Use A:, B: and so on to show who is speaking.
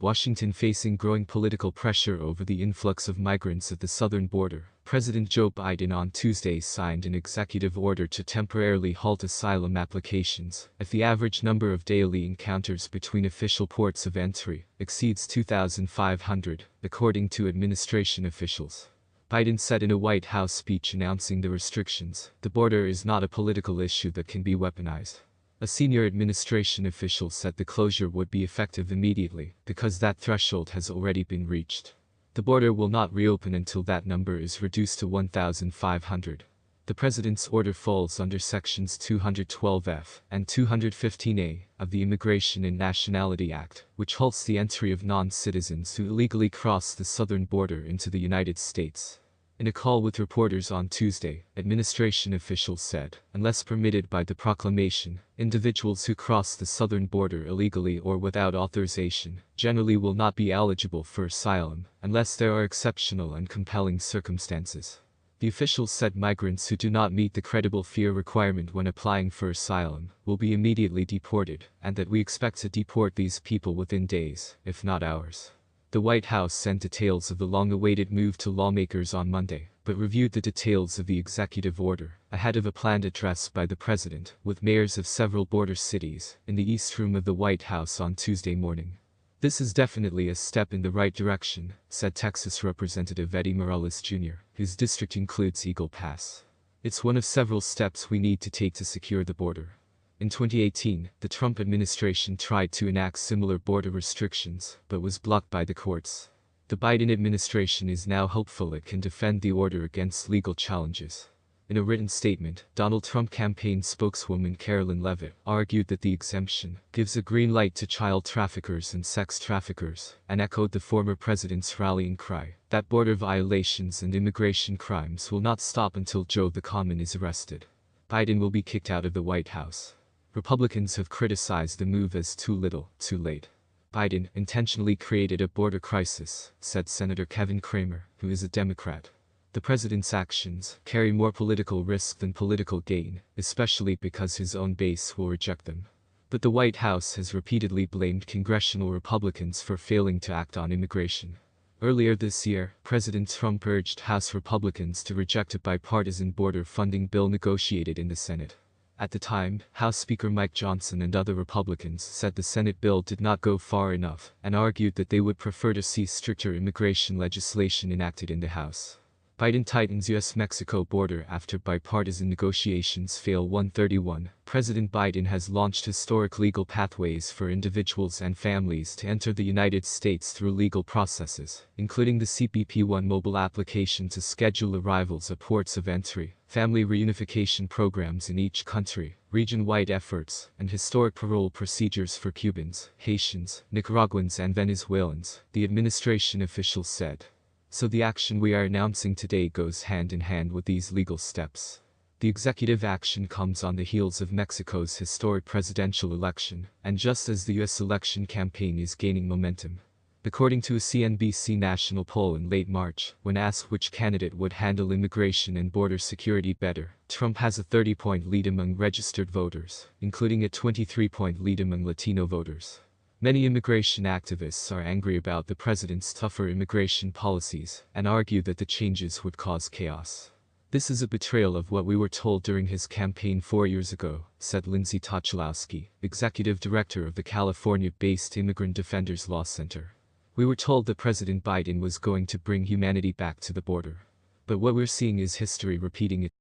A: Washington facing growing political pressure over the influx of migrants at the southern border. President Joe Biden on Tuesday signed an executive order to temporarily halt asylum applications if the average number of daily encounters between official ports of entry exceeds 2,500, according to administration officials. Biden said in a White House speech announcing the restrictions, "The border is not a political issue that can be weaponized." A senior administration official said the closure would be effective immediately because that threshold has already been reached. The border will not reopen until that number is reduced to 1,500. The president's order falls under sections 212F and 215A of the Immigration and Nationality Act, which halts the entry of non-citizens who illegally cross the southern border into the United States. In a call with reporters on Tuesday, administration officials said, unless permitted by the proclamation, individuals who cross the southern border illegally or without authorization generally will not be eligible for asylum, unless there are exceptional and compelling circumstances. The officials said migrants who do not meet the credible fear requirement when applying for asylum will be immediately deported, and that we expect to deport these people within days, if not hours. The White House sent details of the long-awaited move to lawmakers on Monday, but reviewed the details of the executive order ahead of a planned address by the president with mayors of several border cities in the East Room of the White House on Tuesday morning. "This is definitely a step in the right direction," said Texas Representative Eddie Morales Jr., whose district includes Eagle Pass. "It's one of several steps we need to take to secure the border." In 2018, the Trump administration tried to enact similar border restrictions, but was blocked by the courts. The Biden administration is now hopeful it can defend the order against legal challenges. In a written statement, Donald Trump campaign spokeswoman Carolyn Leavitt argued that the exemption gives a green light to child traffickers and sex traffickers, and echoed the former president's rallying cry that border violations and immigration crimes will not stop until Joe the Common is arrested. Biden will be kicked out of the White House. Republicans have criticized the move as too little, too late. Biden intentionally created a border crisis, said Senator Kevin Cramer, who is a Democrat. The president's actions carry more political risk than political gain, especially because his own base will reject them. But the White House has repeatedly blamed congressional Republicans for failing to act on immigration. Earlier this year, President Trump urged House Republicans to reject a bipartisan border funding bill negotiated in the Senate. At the time, House Speaker Mike Johnson and other Republicans said the Senate bill did not go far enough and argued that they would prefer to see stricter immigration legislation enacted in the House. Biden tightens U.S.-Mexico border after bipartisan negotiations fail. 131. President Biden has launched historic legal pathways for individuals and families to enter the United States through legal processes, including the CBP-1 mobile application to schedule arrivals at ports of entry, family reunification programs in each country, region-wide efforts, and historic parole procedures for Cubans, Haitians, Nicaraguans and Venezuelans, the administration officials said. So the action we are announcing today goes hand in hand with these legal steps. The executive action comes on the heels of Mexico's historic presidential election, and just as the U.S. election campaign is gaining momentum. According to a CNBC national poll in late March, when asked which candidate would handle immigration and border security better, Trump has a 30-point lead among registered voters, including a 23-point lead among Latino voters. Many immigration activists are angry about the president's tougher immigration policies and argue that the changes would cause chaos. "This is a betrayal of what we were told during his campaign 4 years ago," said Lindsay Tochlowski, executive director of the California-based Immigrant Defenders Law Center. "We were told that President Biden was going to bring humanity back to the border. But what we're seeing is history repeating it."